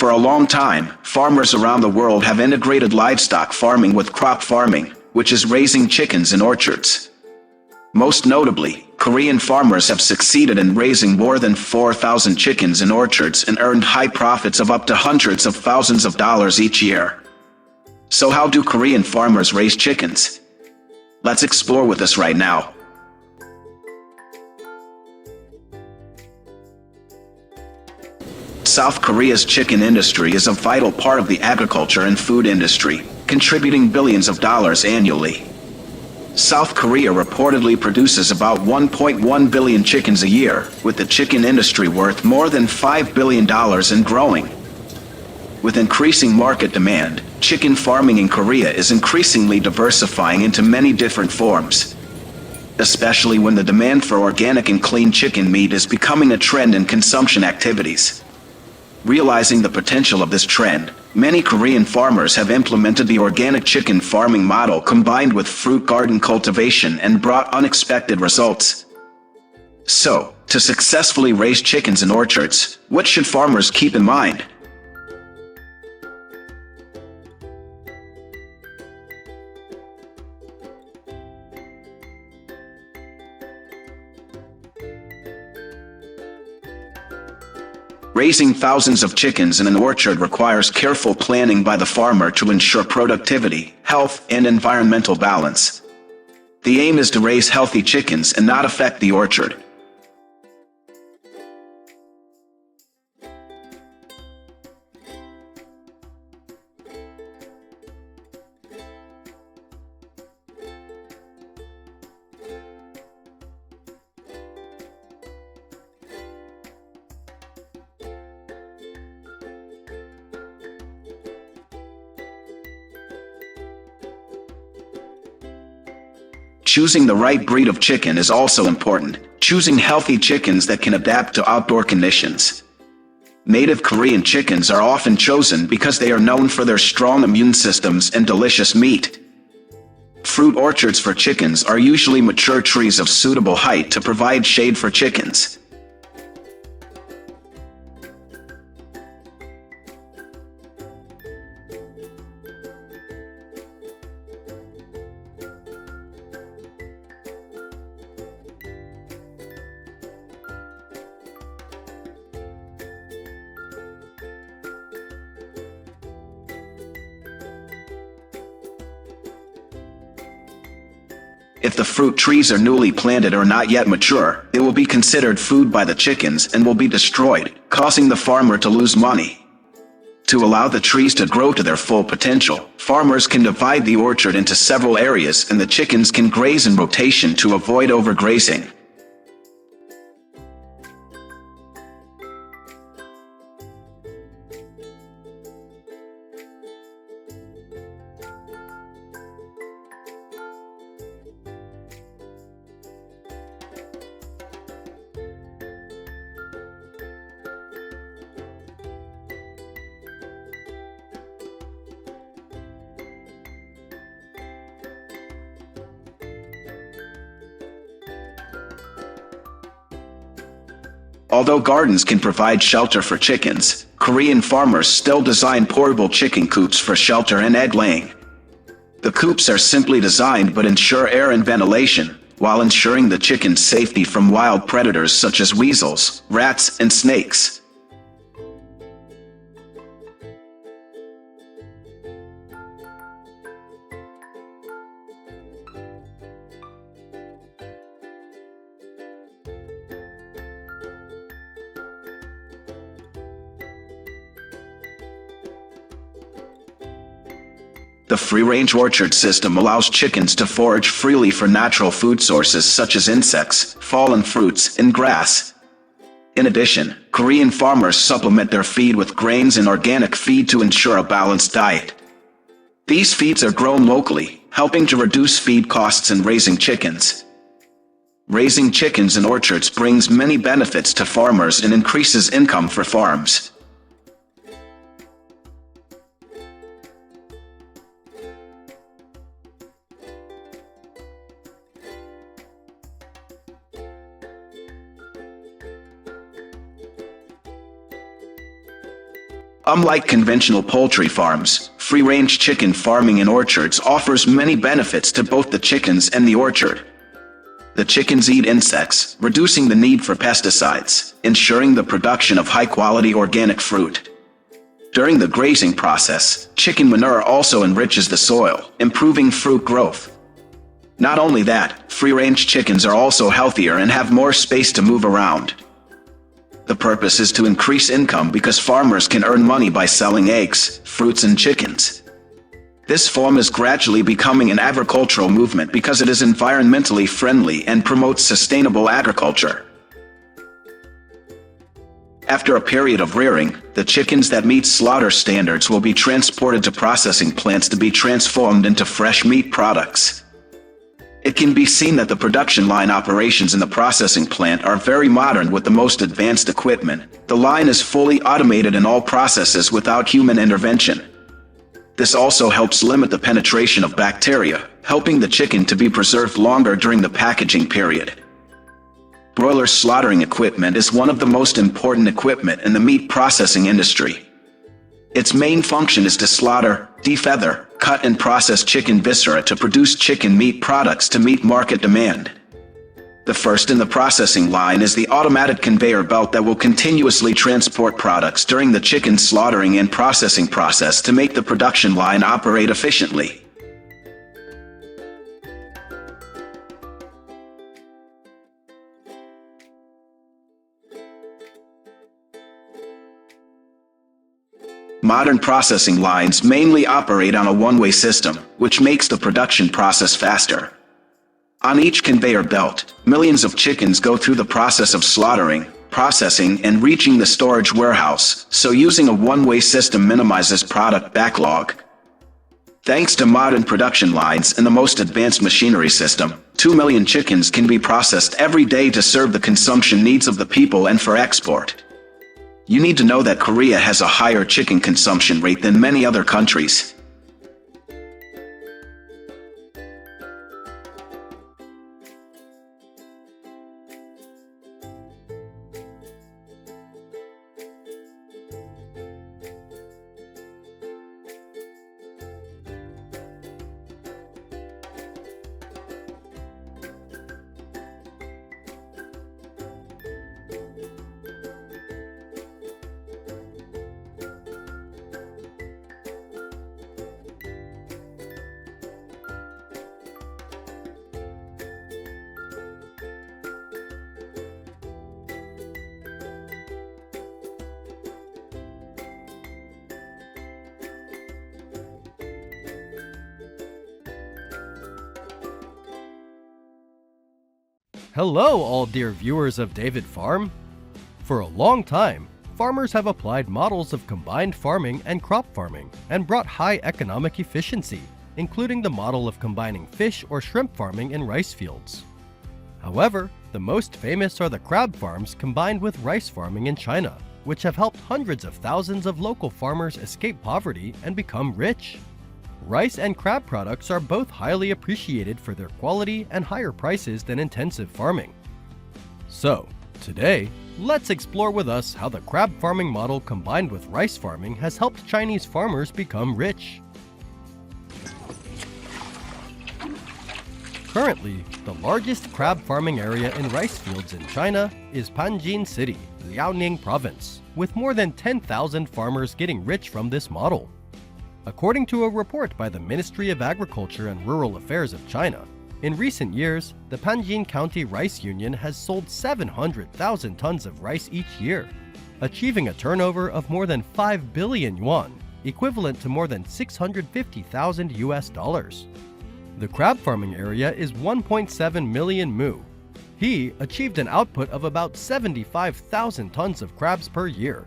For a long time, farmers around the world have integrated livestock farming with crop farming, which is raising chickens in orchards. Most notably, Korean farmers have succeeded in raising more than 4,000 chickens in orchards and earned high profits of up to hundreds of thousands of dollars each year. So how do Korean farmers raise chickens? Let's explore with us right now. South Korea's chicken industry is a vital part of the agriculture and food industry, contributing billions of dollars annually. South Korea reportedly produces about 1.1 billion chickens a year, with the chicken industry worth more than $5 billion and growing. With increasing market demand, chicken farming in Korea is increasingly diversifying into many different forms. Especially when the demand for organic and clean chicken meat is becoming a trend in consumption activities. Realizing the potential of this trend, many Korean farmers have implemented the organic chicken farming model combined with fruit garden cultivation and brought unexpected results. So, to successfully raise chickens in orchards, what should farmers keep in mind? Raising thousands of chickens in an orchard requires careful planning by the farmer to ensure productivity, health, and environmental balance. The aim is to raise healthy chickens and not affect the orchard. Choosing the right breed of chicken is also important, choosing healthy chickens that can adapt to outdoor conditions. Native Korean chickens are often chosen because they are known for their strong immune systems and delicious meat. Fruit orchards for chickens are usually mature trees of suitable height to provide shade for chickens. If the fruit trees are newly planted or not yet mature, they will be considered food by the chickens and will be destroyed, causing the farmer to lose money. To allow the trees to grow to their full potential, farmers can divide the orchard into several areas and the chickens can graze in rotation to avoid overgrazing. Although gardens can provide shelter for chickens, Korean farmers still design portable chicken coops for shelter and egg laying. The coops are simply designed but ensure air and ventilation, while ensuring the chicken's safety from wild predators such as weasels, rats, and snakes. The free-range orchard system allows chickens to forage freely for natural food sources such as insects, fallen fruits, and grass. In addition, Korean farmers supplement their feed with grains and organic feed to ensure a balanced diet. These feeds are grown locally, helping to reduce feed costs and raising chickens. Raising chickens in orchards brings many benefits to farmers and increases income for farms. Unlike conventional poultry farms, free-range chicken farming in orchards offers many benefits to both the chickens and the orchard. The chickens eat insects, reducing the need for pesticides, ensuring the production of high-quality organic fruit. During the grazing process, chicken manure also enriches the soil, improving fruit growth. Not only that, free-range chickens are also healthier and have more space to move around. The purpose is to increase income because farmers can earn money by selling eggs, fruits and chickens. This form is gradually becoming an agricultural movement because it is environmentally friendly and promotes sustainable agriculture. After a period of rearing, the chickens that meet slaughter standards will be transported to processing plants to be transformed into fresh meat products. It can be seen that the production line operations in the processing plant are very modern with the most advanced equipment. The line is fully automated in all processes without human intervention. This also helps limit the penetration of bacteria, helping the chicken to be preserved longer during the packaging period. Broiler slaughtering equipment is one of the most important equipment in the meat processing industry. Its main function is to slaughter, defeather, cut and process chicken viscera to produce chicken meat products to meet market demand. The first in the processing line is the automated conveyor belt that will continuously transport products during the chicken slaughtering and processing process to make the production line operate efficiently. Modern processing lines mainly operate on a one-way system, which makes the production process faster. On each conveyor belt, millions of chickens go through the process of slaughtering, processing, and reaching the storage warehouse, so using a one-way system minimizes product backlog. Thanks to modern production lines and the most advanced machinery system, 2 million chickens can be processed every day to serve the consumption needs of the people and for export. You need to know that Korea has a higher chicken consumption rate than many other countries. Hello, all dear viewers of David Farm. For a long time, farmers have applied models of combined farming and crop farming and brought high economic efficiency, including the model of combining fish or shrimp farming in rice fields. However, the most famous are the crab farms combined with rice farming in China, which have helped hundreds of thousands of local farmers escape poverty and become rich. Rice and crab products are both highly appreciated for their quality and higher prices than intensive farming. So, today, let's explore with us how the crab farming model combined with rice farming has helped Chinese farmers become rich. Currently, the largest crab farming area in rice fields in China is Panjin City, Liaoning Province, with more than 10,000 farmers getting rich from this model. According to a report by the Ministry of Agriculture and Rural Affairs of China, in recent years, the Panjin County Rice Union has sold 700,000 tons of rice each year, achieving a turnover of more than 5 billion yuan, equivalent to more than $650,000. The crab farming area is 1.7 million mu. He achieved an output of about 75,000 tons of crabs per year.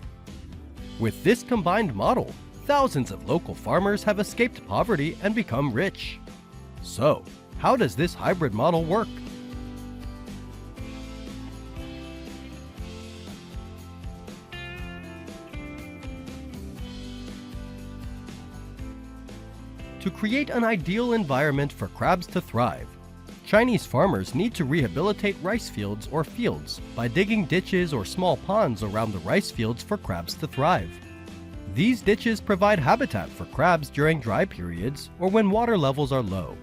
With this combined model, thousands of local farmers have escaped poverty and become rich. So, how does this hybrid model work? To create an ideal environment for crabs to thrive, Chinese farmers need to rehabilitate rice fields or fields by digging ditches or small ponds around the rice fields for crabs to thrive. These ditches provide habitat for crabs during dry periods or when water levels are low.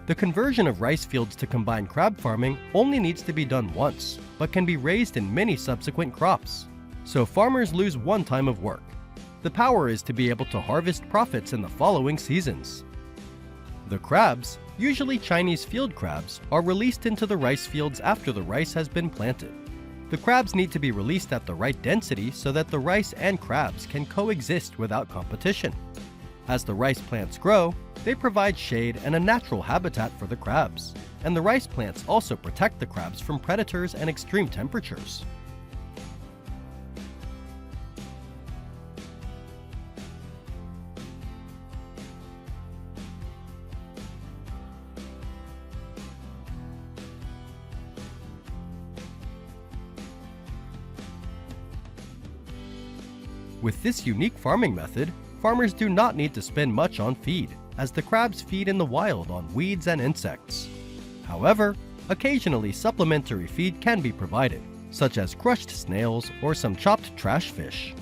The conversion of rice fields to combined crab farming only needs to be done once, but can be raised in many subsequent crops. So farmers lose one time of work. The power is to be able to harvest profits in the following seasons. The crabs, usually Chinese field crabs, are released into the rice fields after the rice has been planted. The crabs need to be released at the right density so that the rice and crabs can coexist without competition. As the rice plants grow, they provide shade and a natural habitat for the crabs, and the rice plants also protect the crabs from predators and extreme temperatures. With this unique farming method, farmers do not need to spend much on feed, as the crabs feed in the wild on weeds and insects. However, occasionally supplementary feed can be provided, such as crushed snails or some chopped trash fish.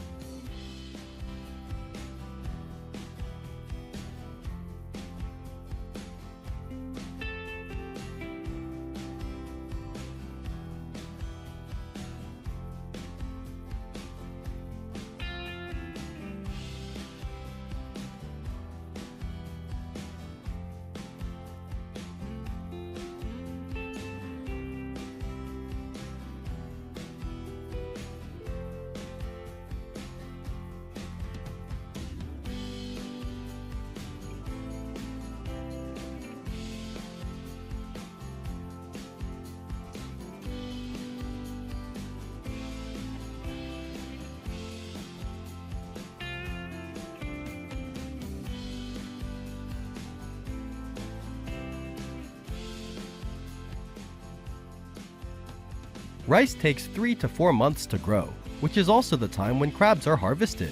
Rice takes 3 to 4 months to grow, which is also the time when crabs are harvested.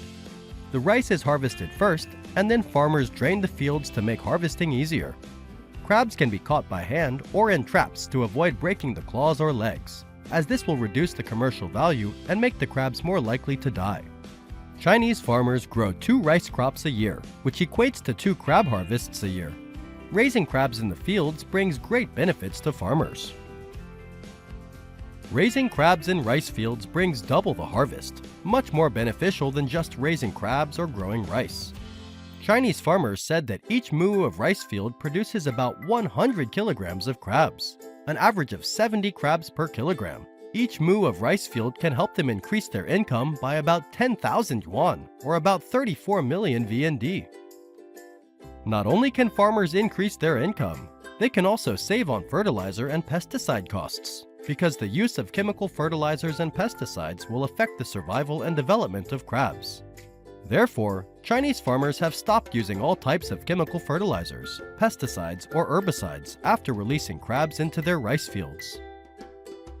The rice is harvested first, and then farmers drain the fields to make harvesting easier. Crabs can be caught by hand or in traps to avoid breaking the claws or legs, as this will reduce the commercial value and make the crabs more likely to die. Chinese farmers grow 2 rice crops a year, which equates to 2 crab harvests a year. Raising crabs in the fields brings great benefits to farmers. Raising crabs in rice fields brings double the harvest, much more beneficial than just raising crabs or growing rice. Chinese farmers said that each mu of rice field produces about 100 kilograms of crabs, an average of 70 crabs per kilogram. Each mu of rice field can help them increase their income by about 10,000 yuan, or about 34 million VND. Not only can farmers increase their income, they can also save on fertilizer and pesticide costs, because the use of chemical fertilizers and pesticides will affect the survival and development of crabs. Therefore, Chinese farmers have stopped using all types of chemical fertilizers, pesticides, or herbicides after releasing crabs into their rice fields.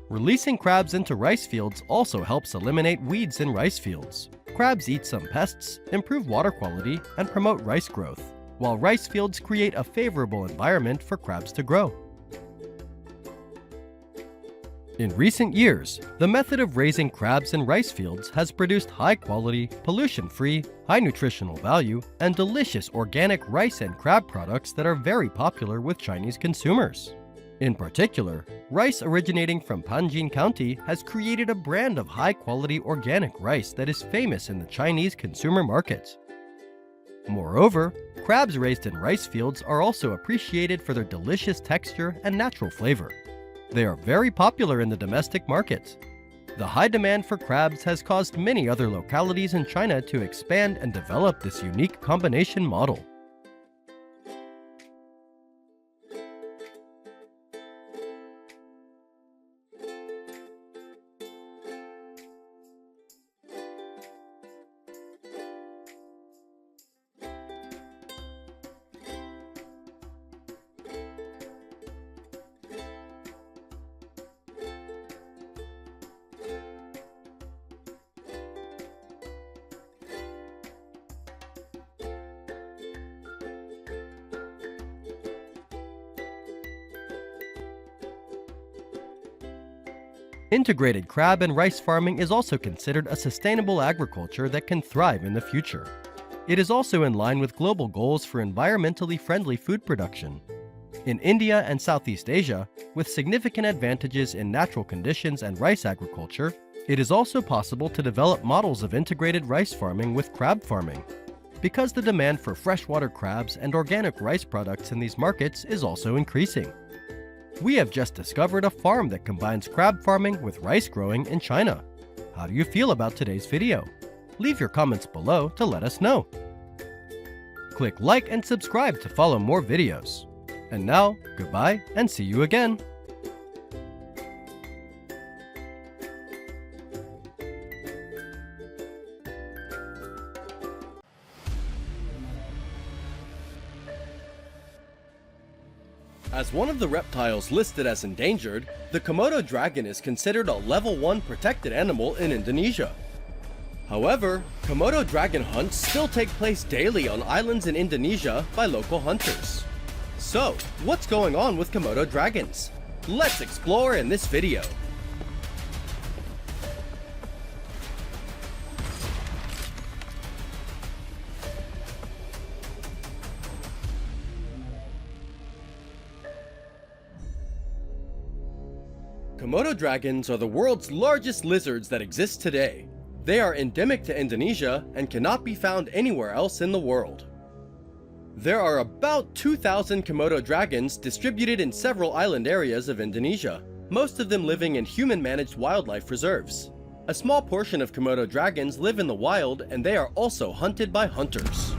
Releasing crabs into rice fields also helps eliminate weeds in rice fields. Crabs eat some pests, improve water quality, and promote rice growth, while rice fields create a favorable environment for crabs to grow. In recent years, the method of raising crabs in rice fields has produced high-quality, pollution-free, high nutritional value, and delicious organic rice and crab products that are very popular with Chinese consumers. In particular, rice originating from Panjin County has created a brand of high-quality organic rice that is famous in the Chinese consumer market. Moreover, crabs raised in rice fields are also appreciated for their delicious texture and natural flavor. They are very popular in the domestic market. The high demand for crabs has caused many other localities in China to expand and develop this unique combination model. Integrated crab and rice farming is also considered a sustainable agriculture that can thrive in the future. It is also in line with global goals for environmentally friendly food production. In India and Southeast Asia, with significant advantages in natural conditions and rice agriculture, it is also possible to develop models of integrated rice farming with crab farming, because the demand for freshwater crabs and organic rice products in these markets is also increasing. We have just discovered a farm that combines crab farming with rice growing in China. How do you feel about today's video? Leave your comments below to let us know. Click like and subscribe to follow more videos. And now, goodbye and see you again. As one of the reptiles listed as endangered, the Komodo dragon is considered a level 1 protected animal in Indonesia. However, Komodo dragon hunts still take place daily on islands in Indonesia by local hunters. So, what's going on with Komodo dragons? Let's explore in this video. Komodo dragons are the world's largest lizards that exist today. They are endemic to Indonesia and cannot be found anywhere else in the world. There are about 2,000 Komodo dragons distributed in several island areas of Indonesia, most of them living in human-managed wildlife reserves. A small portion of Komodo dragons live in the wild, and they are also hunted by hunters.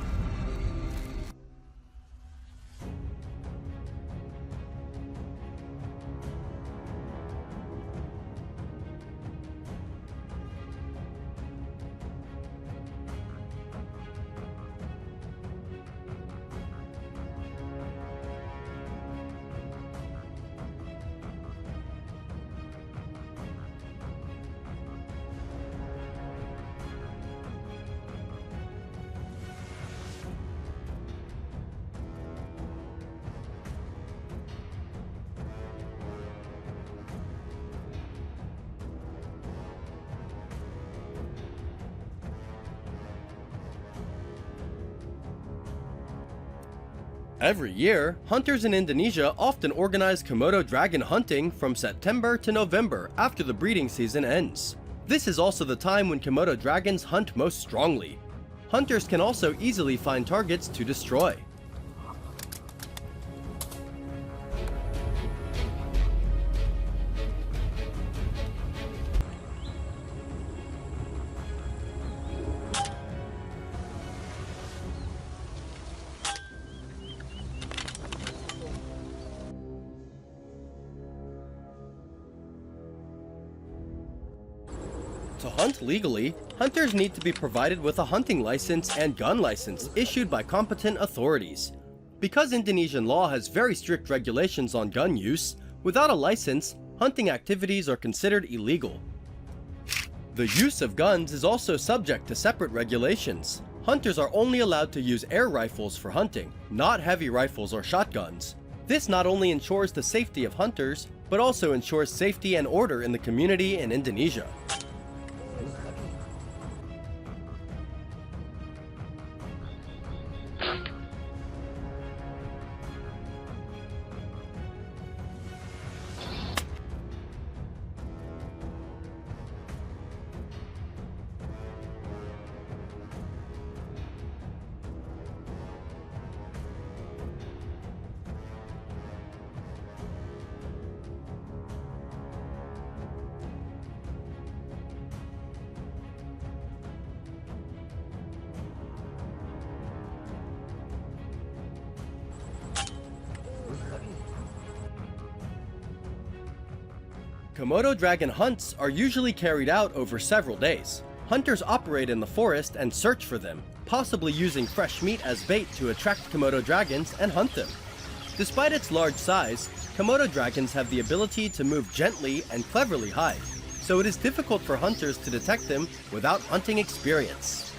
Every year, hunters in Indonesia often organize Komodo dragon hunting from September to November after the breeding season ends. This is also the time when Komodo dragons hunt most strongly. Hunters can also easily find targets to destroy. To hunt legally, hunters need to be provided with a hunting license and gun license issued by competent authorities. Because Indonesian law has very strict regulations on gun use, without a license, hunting activities are considered illegal. The use of guns is also subject to separate regulations. Hunters are only allowed to use air rifles for hunting, not heavy rifles or shotguns. This not only ensures the safety of hunters, but also ensures safety and order in the community in Indonesia. Komodo dragon hunts are usually carried out over several days. Hunters operate in the forest and search for them, possibly using fresh meat as bait to attract Komodo dragons and hunt them. Despite its large size, Komodo dragons have the ability to move gently and cleverly hide, so it is difficult for hunters to detect them without hunting experience.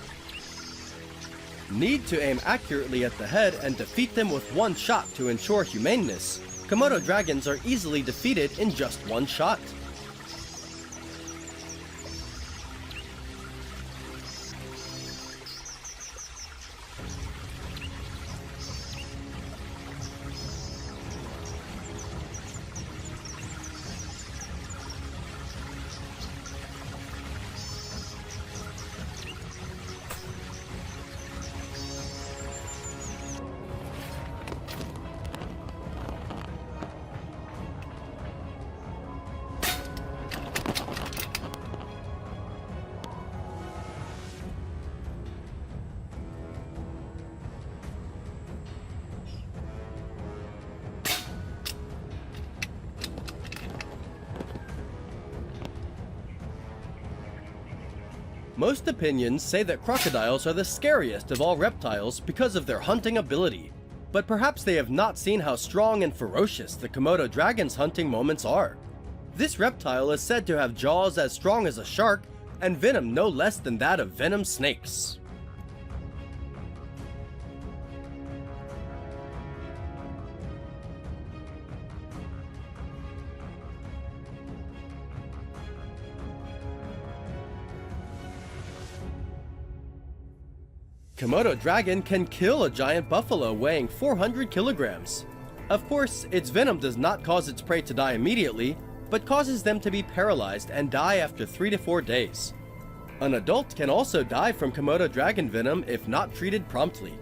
Need to aim accurately at the head and defeat them with one shot to ensure humaneness. Komodo dragons are easily defeated in just one shot. Most opinions say that crocodiles are the scariest of all reptiles because of their hunting ability. But perhaps they have not seen how strong and ferocious the Komodo dragon's hunting moments are. This reptile is said to have jaws as strong as a shark and venom no less than that of venom snakes. Komodo dragon can kill a giant buffalo weighing 400 kilograms. Of course, its venom does not cause its prey to die immediately, but causes them to be paralyzed and die after 3 to 4 days. An adult can also die from Komodo dragon venom if not treated promptly.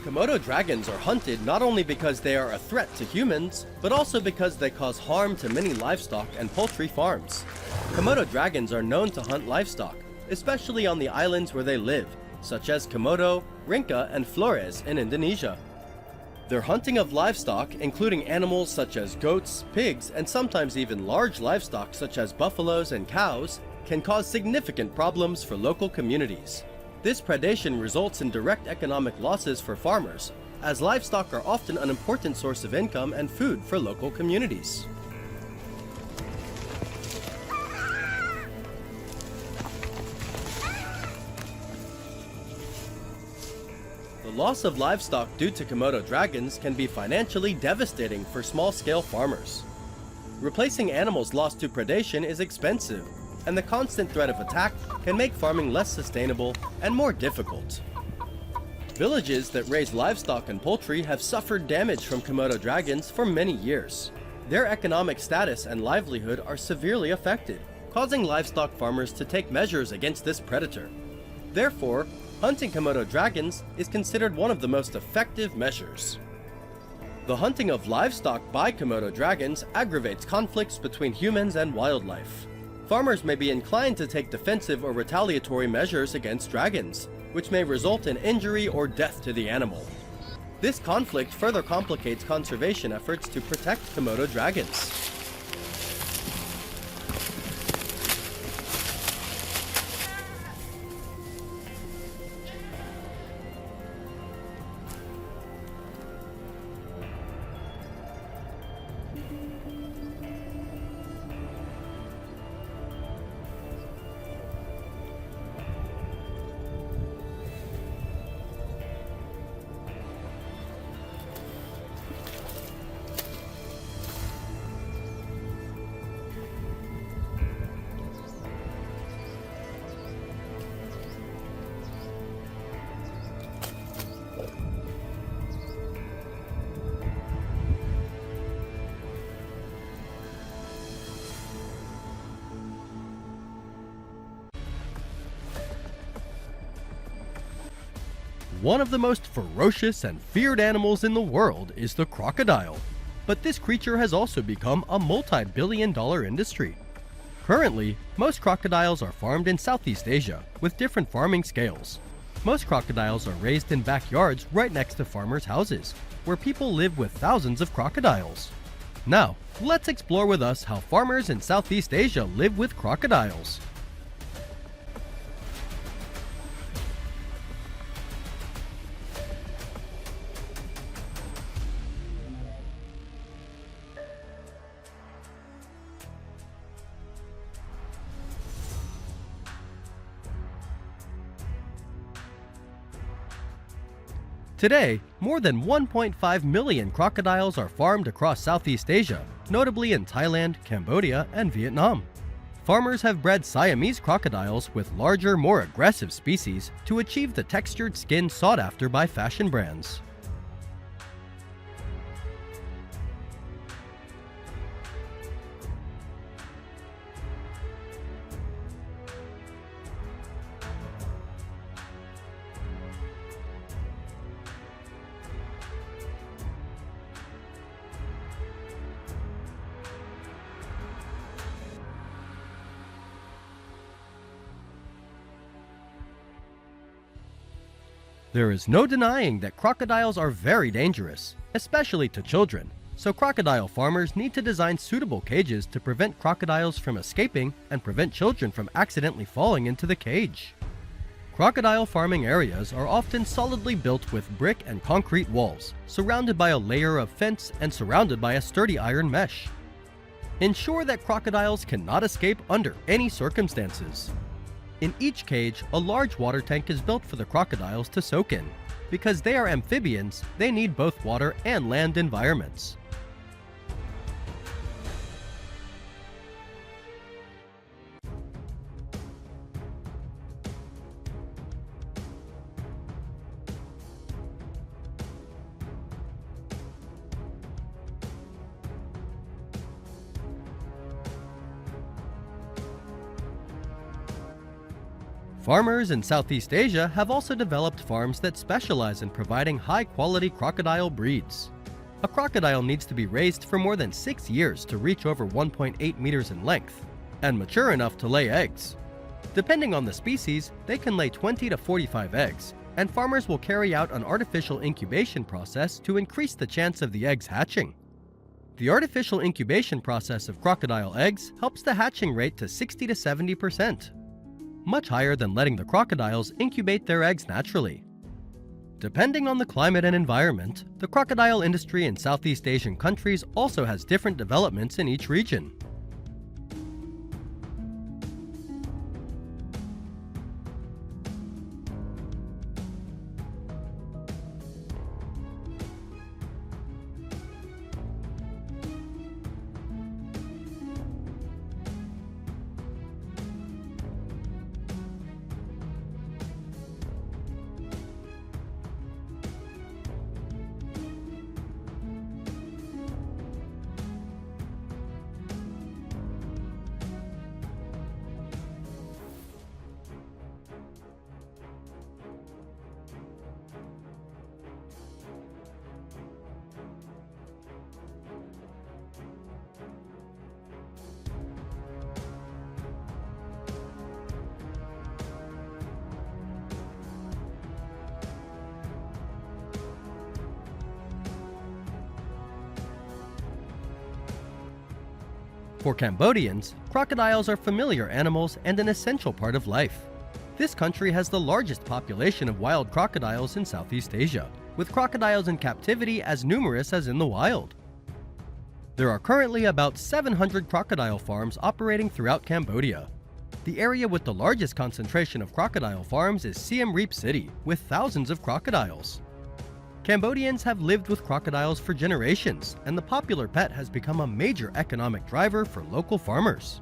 Komodo dragons are hunted not only because they are a threat to humans, but also because they cause harm to many livestock and poultry farms. Komodo dragons are known to hunt livestock, especially on the islands where they live, such as Komodo, Rinca, and Flores in Indonesia. Their hunting of livestock, including animals such as goats, pigs, and sometimes even large livestock such as buffaloes and cows, can cause significant problems for local communities. This predation results in direct economic losses for farmers, as livestock are often an important source of income and food for local communities. The loss of livestock due to Komodo dragons can be financially devastating for small-scale farmers. Replacing animals lost to predation is expensive, and the constant threat of attack can make farming less sustainable and more difficult. Villages that raise livestock and poultry have suffered damage from Komodo dragons for many years. Their economic status and livelihood are severely affected, causing livestock farmers to take measures against this predator. Therefore, hunting Komodo dragons is considered one of the most effective measures. The hunting of livestock by Komodo dragons aggravates conflicts between humans and wildlife. Farmers may be inclined to take defensive or retaliatory measures against dragons, which may result in injury or death to the animal. This conflict further complicates conservation efforts to protect Komodo dragons. One of the most ferocious and feared animals in the world is the crocodile, but this creature has also become a multi-billion-dollar industry. Currently, most crocodiles are farmed in Southeast Asia with different farming scales. Most crocodiles are raised in backyards right next to farmers' houses, where people live with thousands of crocodiles. Now, let's explore with us how farmers in Southeast Asia live with crocodiles. Today, more than 1.5 million crocodiles are farmed across Southeast Asia, notably in Thailand, Cambodia, and Vietnam. Farmers have bred Siamese crocodiles with larger, more aggressive species to achieve the textured skin sought after by fashion brands. There is no denying that crocodiles are very dangerous, especially to children, so crocodile farmers need to design suitable cages to prevent crocodiles from escaping and prevent children from accidentally falling into the cage. Crocodile farming areas are often solidly built with brick and concrete walls, surrounded by a layer of fence and surrounded by a sturdy iron mesh. Ensure that crocodiles cannot escape under any circumstances. In each cage, a large water tank is built for the crocodiles to soak in. Because they are amphibians, they need both water and land environments. Farmers in Southeast Asia have also developed farms that specialize in providing high-quality crocodile breeds. A crocodile needs to be raised for more than 6 years to reach over 1.8 meters in length, and mature enough to lay eggs. Depending on the species, they can lay 20 to 45 eggs, and farmers will carry out an artificial incubation process to increase the chance of the eggs hatching. The artificial incubation process of crocodile eggs helps the hatching rate to 60 to 70%. Much higher than letting the crocodiles incubate their eggs naturally. Depending on the climate and environment, the crocodile industry in Southeast Asian countries also has different developments in each region. For Cambodians, crocodiles are familiar animals and an essential part of life. This country has the largest population of wild crocodiles in Southeast Asia, with crocodiles in captivity as numerous as in the wild. There are currently about 700 crocodile farms operating throughout Cambodia. The area with the largest concentration of crocodile farms is Siem Reap City, with thousands of crocodiles. Cambodians have lived with crocodiles for generations, and the popular pet has become a major economic driver for local farmers.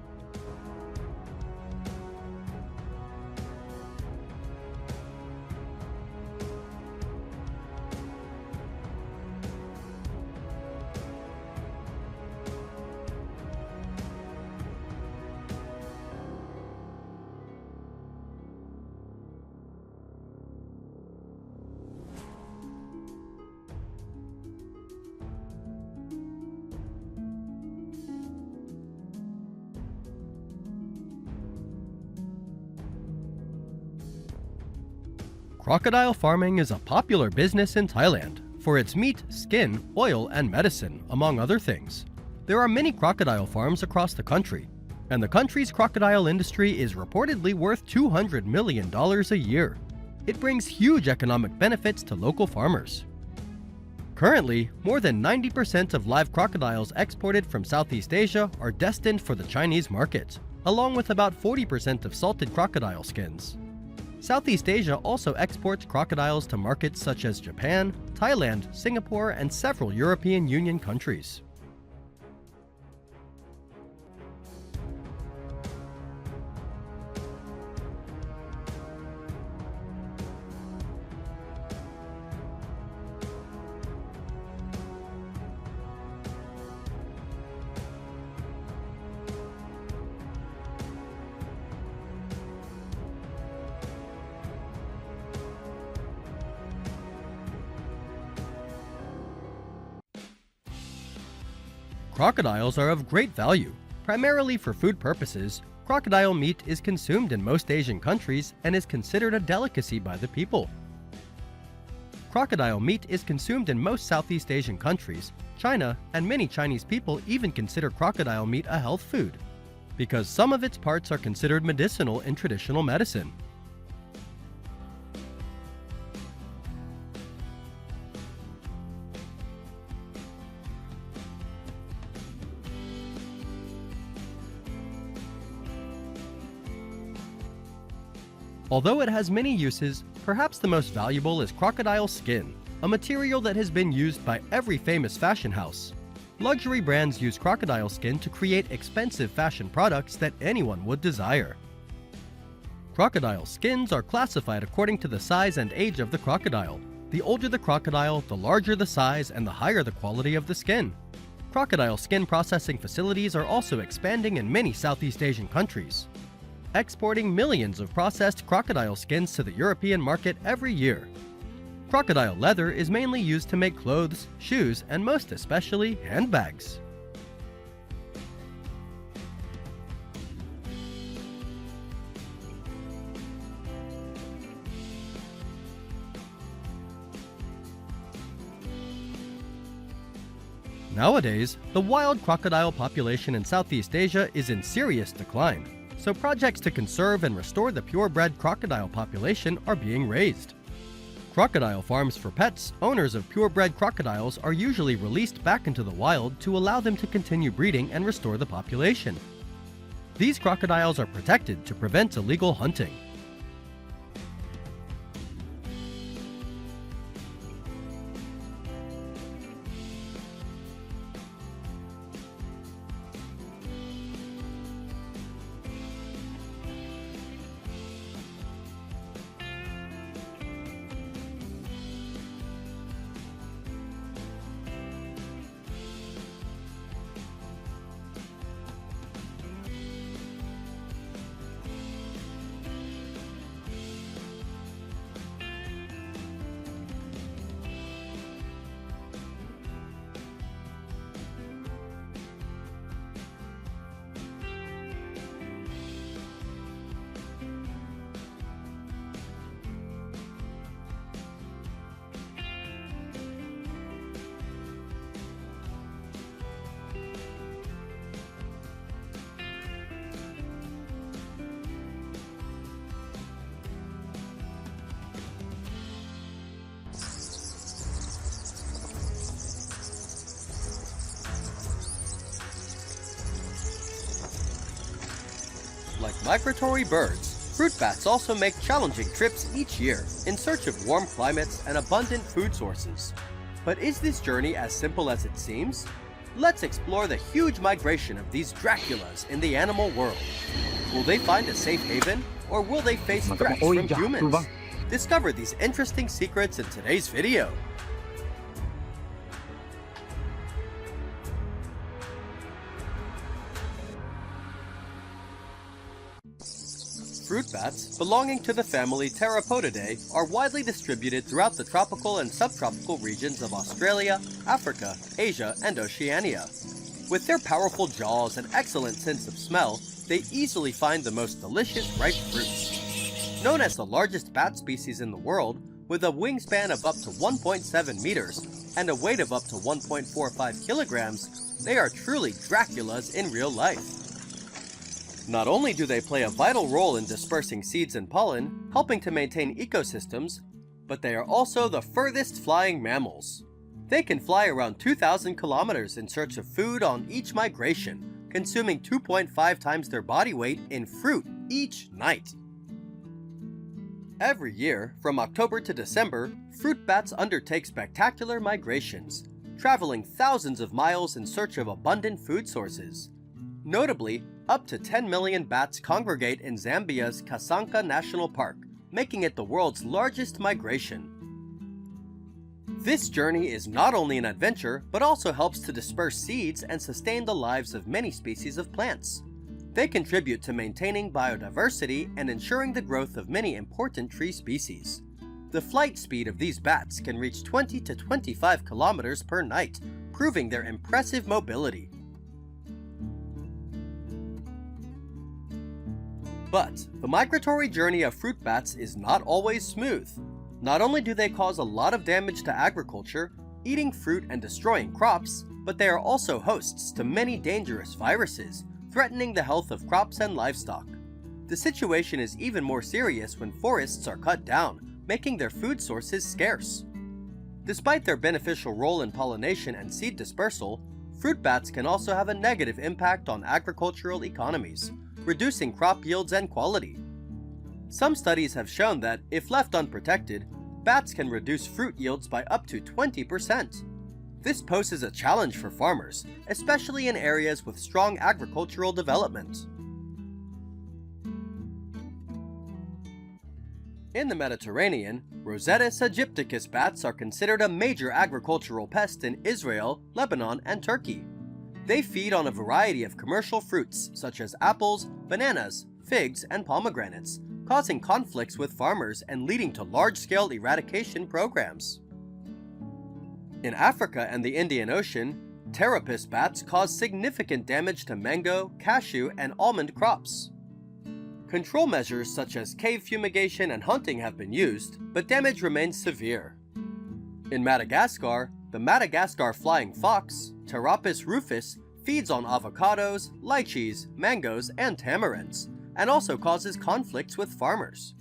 Crocodile farming is a popular business in Thailand for its meat, skin, oil, and medicine, among other things. There are many crocodile farms across the country, and the country's crocodile industry is reportedly worth $200 million a year. It brings huge economic benefits to local farmers. Currently, more than 90% of live crocodiles exported from Southeast Asia are destined for the Chinese market, along with about 40% of salted crocodile skins. Southeast Asia also exports crocodiles to markets such as Japan, Thailand, Singapore, and several European Union countries. Crocodiles are of great value. Primarily for food purposes, crocodile meat is consumed in most Asian countries and is considered a delicacy by the people. Crocodile meat is consumed in most Southeast Asian countries. China and many Chinese people even consider crocodile meat a health food, because some of its parts are considered medicinal in traditional medicine. Although it has many uses, perhaps the most valuable is crocodile skin, a material that has been used by every famous fashion house. Luxury brands use crocodile skin to create expensive fashion products that anyone would desire. Crocodile skins are classified according to the size and age of the crocodile. The older the crocodile, the larger the size and the higher the quality of the skin. Crocodile skin processing facilities are also expanding in many Southeast Asian countries, exporting millions of processed crocodile skins to the European market every year. Crocodile leather is mainly used to make clothes, shoes, and most especially handbags. Nowadays, the wild crocodile population in Southeast Asia is in serious decline, so projects to conserve and restore the purebred crocodile population are being raised. Crocodile farms for pets, owners of purebred crocodiles are usually released back into the wild to allow them to continue breeding and restore the population. These crocodiles are protected to prevent illegal hunting. Like migratory birds, fruit bats also make challenging trips each year in search of warm climates and abundant food sources. But is this journey as simple as it seems? Let's explore the huge migration of these Draculas in the animal world. Will they find a safe haven, or will they face threats from humans? Discover these interesting secrets in today's video. Fruit bats, belonging to the family Pteropodidae, are widely distributed throughout the tropical and subtropical regions of Australia, Africa, Asia, and Oceania. With their powerful jaws and excellent sense of smell, they easily find the most delicious ripe fruits. Known as the largest bat species in the world, with a wingspan of up to 1.7 meters and a weight of up to 1.45 kilograms, they are truly Draculas in real life. Not only do they play a vital role in dispersing seeds and pollen, helping to maintain ecosystems, but they are also the furthest flying mammals. They can fly around 2,000 kilometers in search of food on each migration, consuming 2.5 times their body weight in fruit each night. Every year, from October to December, fruit bats undertake spectacular migrations, traveling thousands of miles in search of abundant food sources. Notably, up to 10 million bats congregate in Zambia's Kasanka National Park, making it the world's largest migration. This journey is not only an adventure, but also helps to disperse seeds and sustain the lives of many species of plants. They contribute to maintaining biodiversity and ensuring the growth of many important tree species. The flight speed of these bats can reach 20 to 25 kilometers per night, proving their impressive mobility. But the migratory journey of fruit bats is not always smooth. Not only do they cause a lot of damage to agriculture, eating fruit and destroying crops, but they are also hosts to many dangerous viruses, threatening the health of crops and livestock. The situation is even more serious when forests are cut down, making their food sources scarce. Despite their beneficial role in pollination and seed dispersal, fruit bats can also have a negative impact on agricultural economies, reducing crop yields and quality. Some studies have shown that, if left unprotected, bats can reduce fruit yields by up to 20%. This poses a challenge for farmers, especially in areas with strong agricultural development. In the Mediterranean, Rosetus aegypticus bats are considered a major agricultural pest in Israel, Lebanon, and Turkey. They feed on a variety of commercial fruits such as apples, bananas, figs, and pomegranates, causing conflicts with farmers and leading to large-scale eradication programs. In Africa and the Indian Ocean, Terapis bats cause significant damage to mango, cashew, and almond crops. Control measures such as cave fumigation and hunting have been used, but damage remains severe. In Madagascar, the Madagascar flying fox, Terapis rufus, feeds on avocados, lychees, mangoes, and tamarinds, and also causes conflicts with farmers.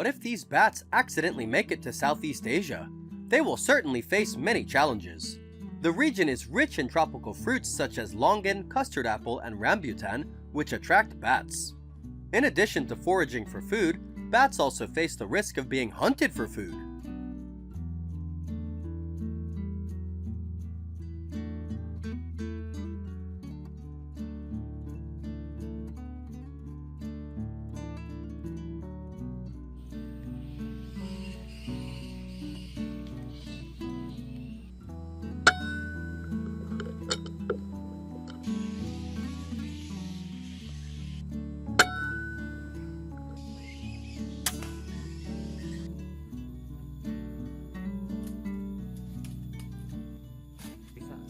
What if these bats accidentally make it to Southeast Asia? They will certainly face many challenges. The region is rich in tropical fruits such as longan, custard apple, and rambutan, which attract bats. In addition to foraging for food, bats also face the risk of being hunted for food.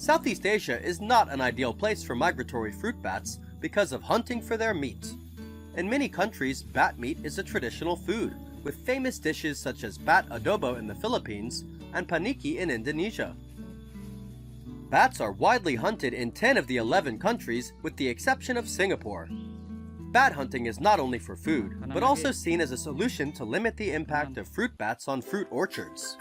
Southeast Asia is not an ideal place for migratory fruit bats because of hunting for their meat. In many countries, bat meat is a traditional food, with famous dishes such as bat adobo in the Philippines and paniki in Indonesia. Bats are widely hunted in 10 of the 11 countries, with the exception of Singapore. Bat hunting is not only for food, but also seen as a solution to limit the impact of fruit bats on fruit orchards.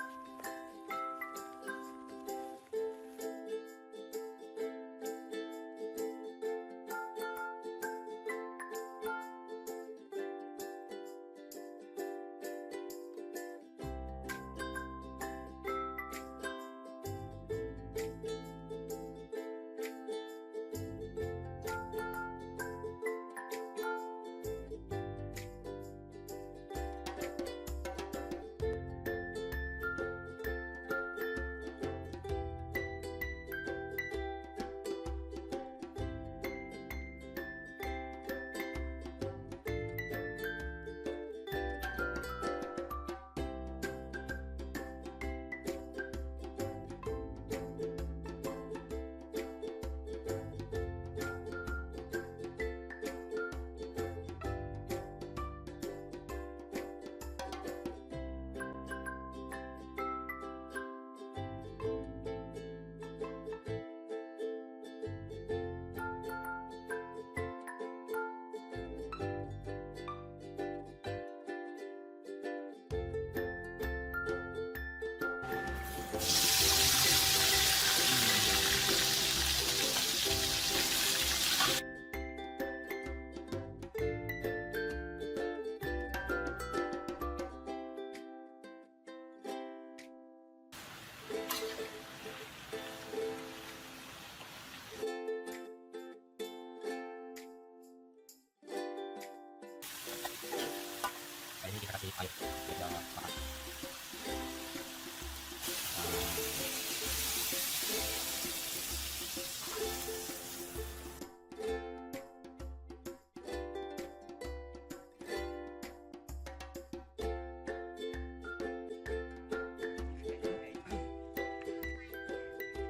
Ini kita kasih air biar panas.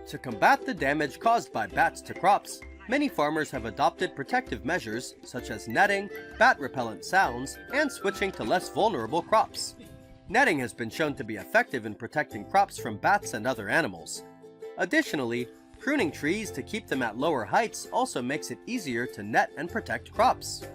To combat the damage caused by bats to crops, many farmers have adopted protective measures such as netting, bat-repellent sounds, and switching to less vulnerable crops. Netting has been shown to be effective in protecting crops from bats and other animals. Additionally, pruning trees to keep them at lower heights also makes it easier to net and protect crops.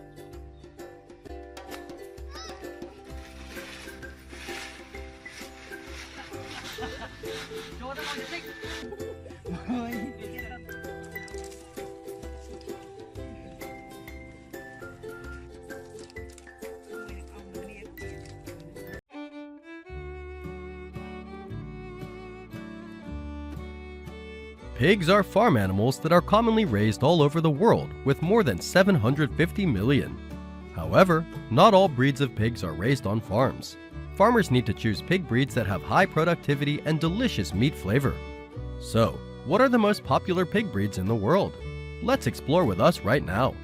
Pigs are farm animals that are commonly raised all over the world, with more than 750 million. However, not all breeds of pigs are raised on farms. Farmers need to choose pig breeds that have high productivity and delicious meat flavor. So, what are the most popular pig breeds in the world? Let's explore with us right now.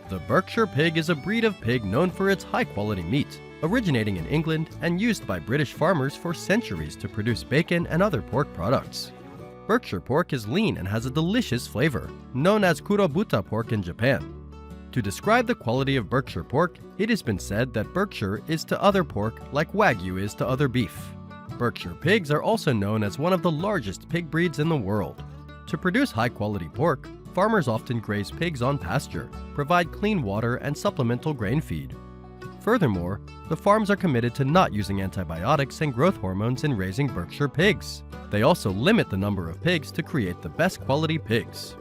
The Berkshire Pig is a breed of pig known for its high-quality meat, originating in England and used by British farmers for centuries to produce bacon and other pork products. Berkshire pork is lean and has a delicious flavor, known as kurobuta pork in Japan. To describe the quality of Berkshire pork, it has been said that Berkshire is to other pork like Wagyu is to other beef. Berkshire pigs are also known as one of the largest pig breeds in the world. To produce high-quality pork, farmers often graze pigs on pasture, provide clean water and supplemental grain feed. Furthermore, the farms are committed to not using antibiotics and growth hormones in raising Berkshire pigs. They also limit the number of pigs to create the best quality pigs.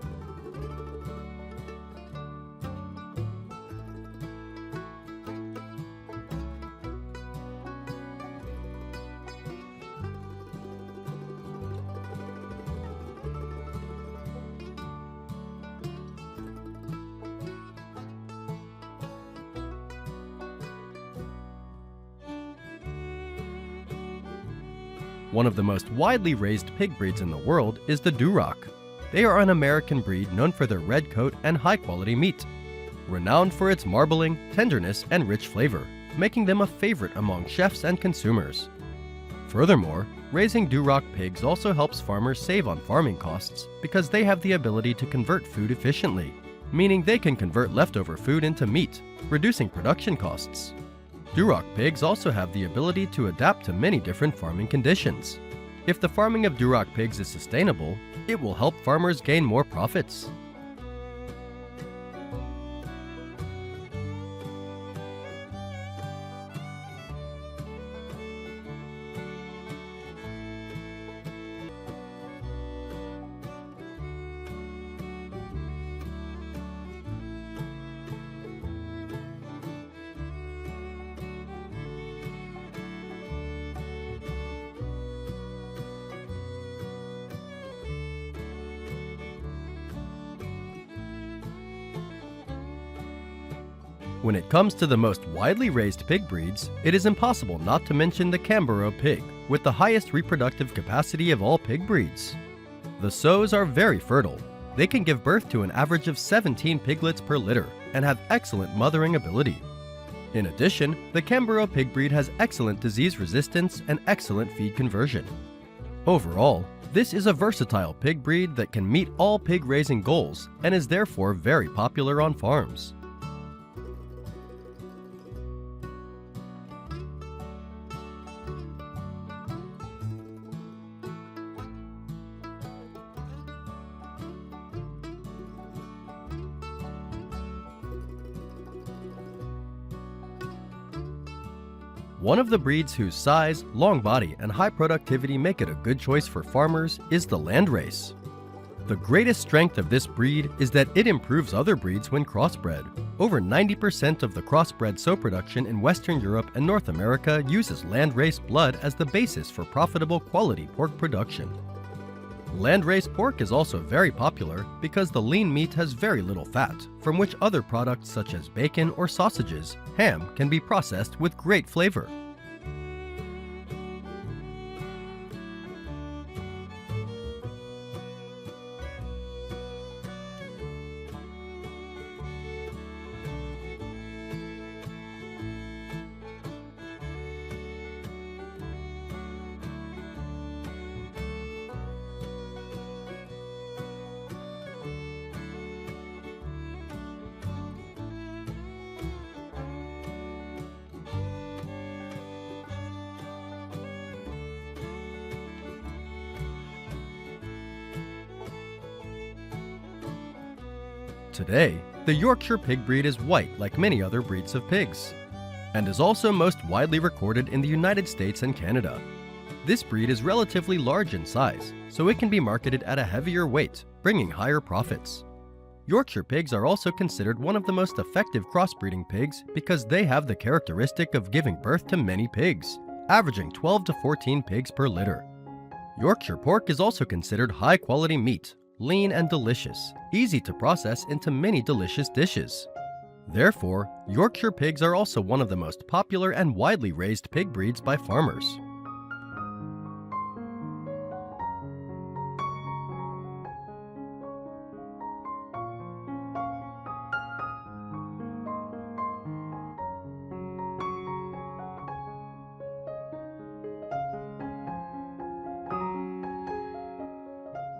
One of the most widely raised pig breeds in the world is the Duroc. They are an American breed known for their red coat and high-quality meat. Renowned for its marbling, tenderness, and rich flavor, making them a favorite among chefs and consumers. Furthermore, raising Duroc pigs also helps farmers save on farming costs because they have the ability to convert food efficiently, meaning they can convert leftover food into meat, reducing production costs. Duroc pigs also have the ability to adapt to many different farming conditions. If the farming of Duroc pigs is sustainable, it will help farmers gain more profits. When it comes to the most widely raised pig breeds, it is impossible not to mention the Komodo pig, with the highest reproductive capacity of all pig breeds. The sows are very fertile. They can give birth to an average of 17 piglets per litter and have excellent mothering ability. In addition, the Komodo pig breed has excellent disease resistance and excellent feed conversion. Overall, this is a versatile pig breed that can meet all pig raising goals and is therefore very popular on farms. One of the breeds whose size, long body, and high productivity make it a good choice for farmers is the Landrace. The greatest strength of this breed is that it improves other breeds when crossbred. Over 90% of the crossbred sow production in Western Europe and North America uses Landrace blood as the basis for profitable quality pork production. Landrace pork is also very popular because the lean meat has very little fat, from which other products such as bacon or sausages, ham, can be processed with great flavor. Today, the Yorkshire pig breed is white like many other breeds of pigs, and is also most widely recorded in the United States and Canada. This breed is relatively large in size, so it can be marketed at a heavier weight, bringing higher profits. Yorkshire pigs are also considered one of the most effective crossbreeding pigs because they have the characteristic of giving birth to many pigs, averaging 12 to 14 pigs per litter. Yorkshire pork is also considered high-quality meat, lean and delicious, easy to process into many delicious dishes. Therefore, Yorkshire pigs are also one of the most popular and widely raised pig breeds by farmers.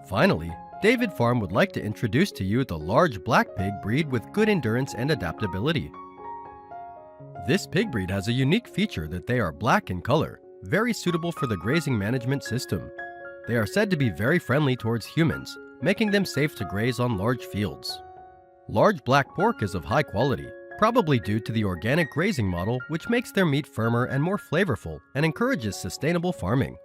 Finally, David Farm would like to introduce to you the large black pig breed with good endurance and adaptability. This pig breed has a unique feature that they are black in color, very suitable for the grazing management system. They are said to be very friendly towards humans, making them safe to graze on large fields. Large black pork is of high quality, probably due to the organic grazing model, which makes their meat firmer and more flavorful and encourages sustainable farming.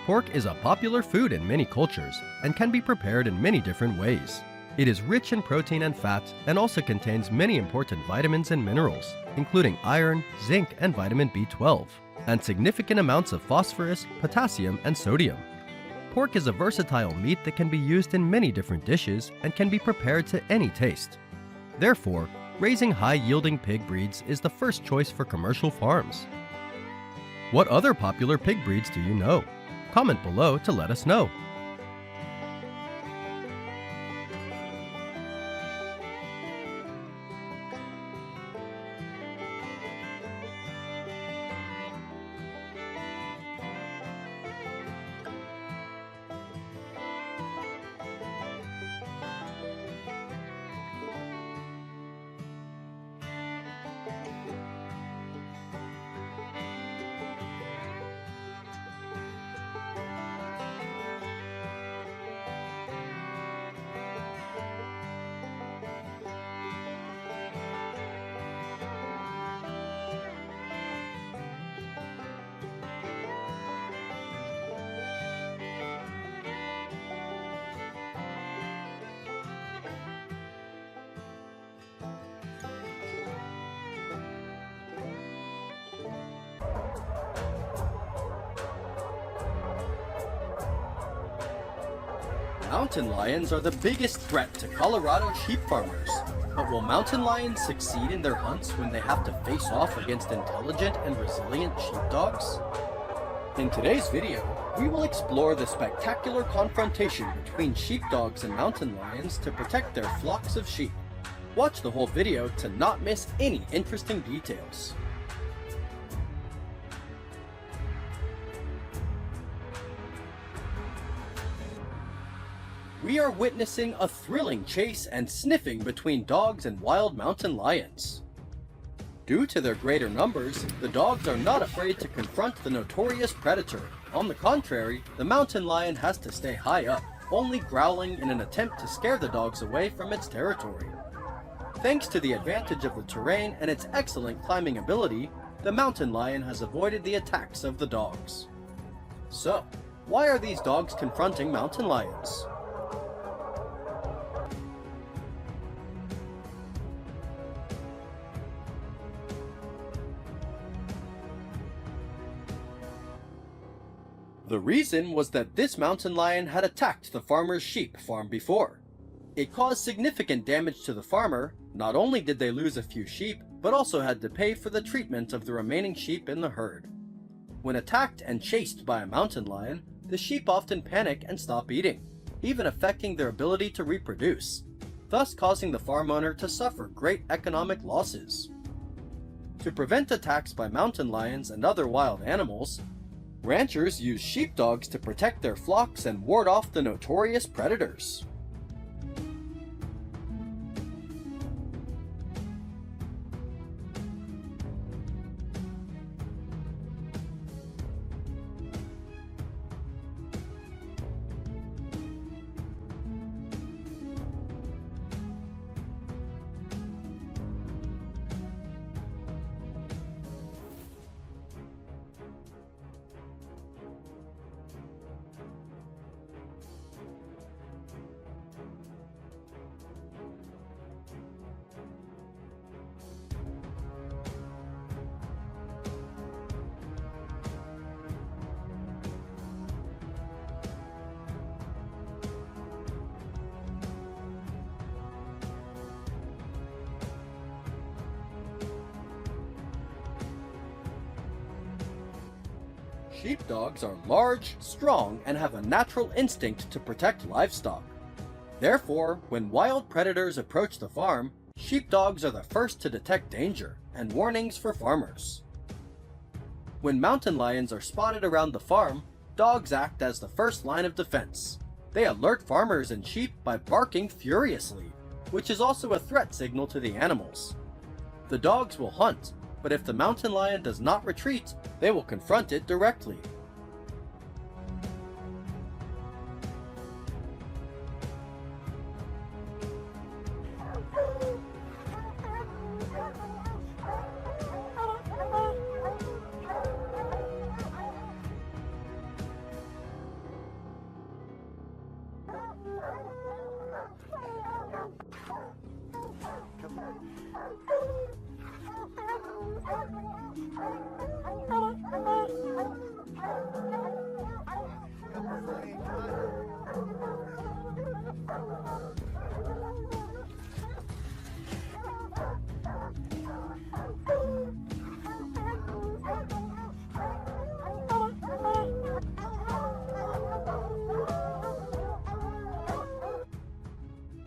Pork is a popular food in many cultures and can be prepared in many different ways. It is rich in protein and fat and also contains many important vitamins and minerals, including iron, zinc, and vitamin B12, and significant amounts of phosphorus, potassium, and sodium. Pork is a versatile meat that can be used in many different dishes and can be prepared to any taste. Therefore, raising high-yielding pig breeds is the first choice for commercial farms. What other popular pig breeds do you know? Comment below to let us know. Mountain lions are the biggest threat to Colorado sheep farmers. But will mountain lions succeed in their hunts when they have to face off against intelligent and resilient sheepdogs? In today's video, we will explore the spectacular confrontation between sheepdogs and mountain lions to protect their flocks of sheep. Watch the whole video to not miss any interesting details. We are witnessing a thrilling chase and sniffing between dogs and wild mountain lions. Due to their greater numbers, the dogs are not afraid to confront the notorious predator. On the contrary, the mountain lion has to stay high up, only growling in an attempt to scare the dogs away from its territory. Thanks to the advantage of the terrain and its excellent climbing ability, the mountain lion has avoided the attacks of the dogs. So, why are these dogs confronting mountain lions? The reason was that this mountain lion had attacked the farmer's sheep farm before. It caused significant damage to the farmer. Not only did they lose a few sheep, but also had to pay for the treatment of the remaining sheep in the herd. When attacked and chased by a mountain lion, the sheep often panic and stop eating, even affecting their ability to reproduce, thus causing the farm owner to suffer great economic losses. To prevent attacks by mountain lions and other wild animals, ranchers use sheepdogs to protect their flocks and ward off the notorious predators. Sheepdogs are large, strong, and have a natural instinct to protect livestock. Therefore, when wild predators approach the farm, sheepdogs are the first to detect danger and warnings for farmers. When mountain lions are spotted around the farm, dogs act as the first line of defense. They alert farmers and sheep by barking furiously, which is also a threat signal to the animals. The dogs will hunt, but if the mountain lion does not retreat, they will confront it directly.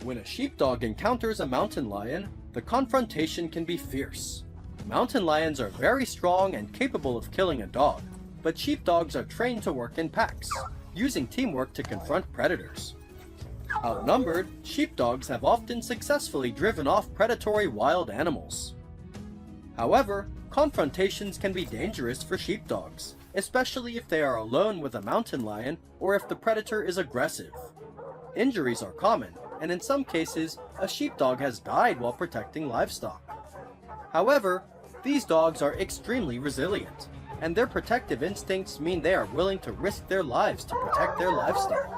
When a sheepdog encounters a mountain lion, the confrontation can be fierce. Mountain lions are very strong and capable of killing a dog, but sheepdogs are trained to work in packs, using teamwork to confront predators. Outnumbered, sheepdogs have often successfully driven off predatory wild animals. However, confrontations can be dangerous for sheepdogs, especially if they are alone with a mountain lion or if the predator is aggressive. Injuries are common, and in some cases, a sheepdog has died while protecting livestock. However, these dogs are extremely resilient, and their protective instincts mean they are willing to risk their lives to protect their livestock.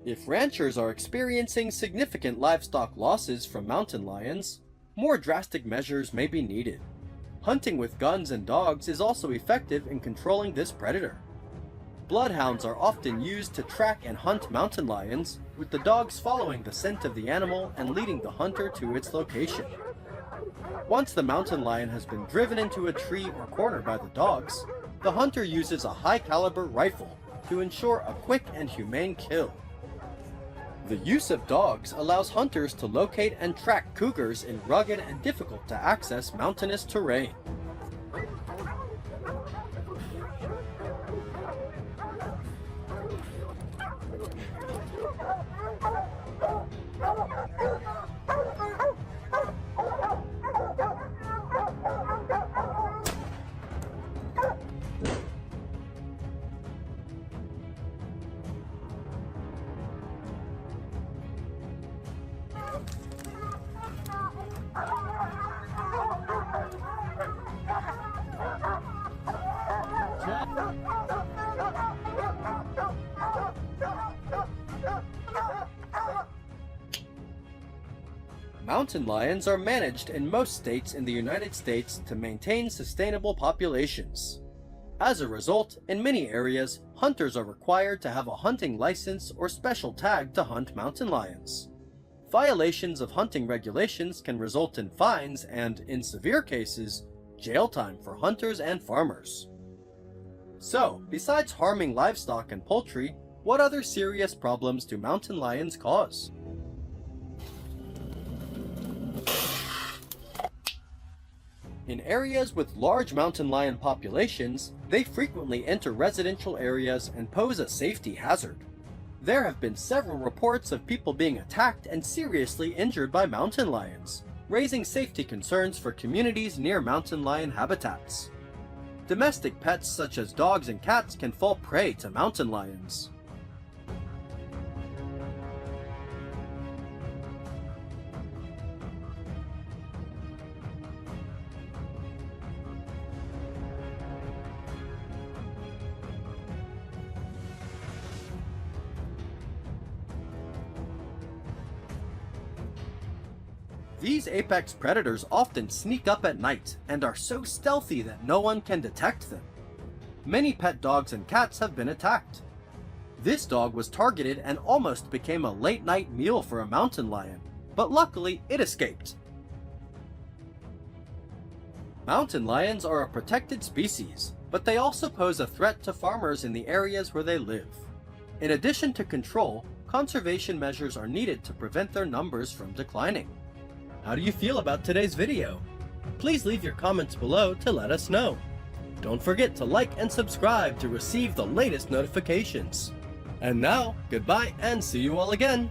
If ranchers are experiencing significant livestock losses from mountain lions, more drastic measures may be needed. Hunting with guns and dogs is also effective in controlling this predator. Bloodhounds are often used to track and hunt mountain lions, with the dogs following the scent of the animal and leading the hunter to its location. Once the mountain lion has been driven into a tree or corner by the dogs, the hunter uses a high-caliber rifle to ensure a quick and humane kill. The use of dogs allows hunters to locate and track cougars in rugged and difficult-to-access mountainous terrain. Mountain lions are managed in most states in the United States to maintain sustainable populations. As a result, in many areas, hunters are required to have a hunting license or special tag to hunt mountain lions. Violations of hunting regulations can result in fines and, in severe cases, jail time for hunters and farmers. So, besides harming livestock and poultry, what other serious problems do mountain lions cause? In areas with large mountain lion populations, they frequently enter residential areas and pose a safety hazard. There have been several reports of people being attacked and seriously injured by mountain lions, raising safety concerns for communities near mountain lion habitats. Domestic pets such as dogs and cats can fall prey to mountain lions. These apex predators often sneak up at night and are so stealthy that no one can detect them. Many pet dogs and cats have been attacked. This dog was targeted and almost became a late-night meal for a mountain lion, but luckily it escaped. Mountain lions are a protected species, but they also pose a threat to farmers in the areas where they live. In addition to control, conservation measures are needed to prevent their numbers from declining. How do you feel about today's video? Please leave your comments below to let us know. Don't forget to like and subscribe to receive the latest notifications. And now, goodbye and see you all again!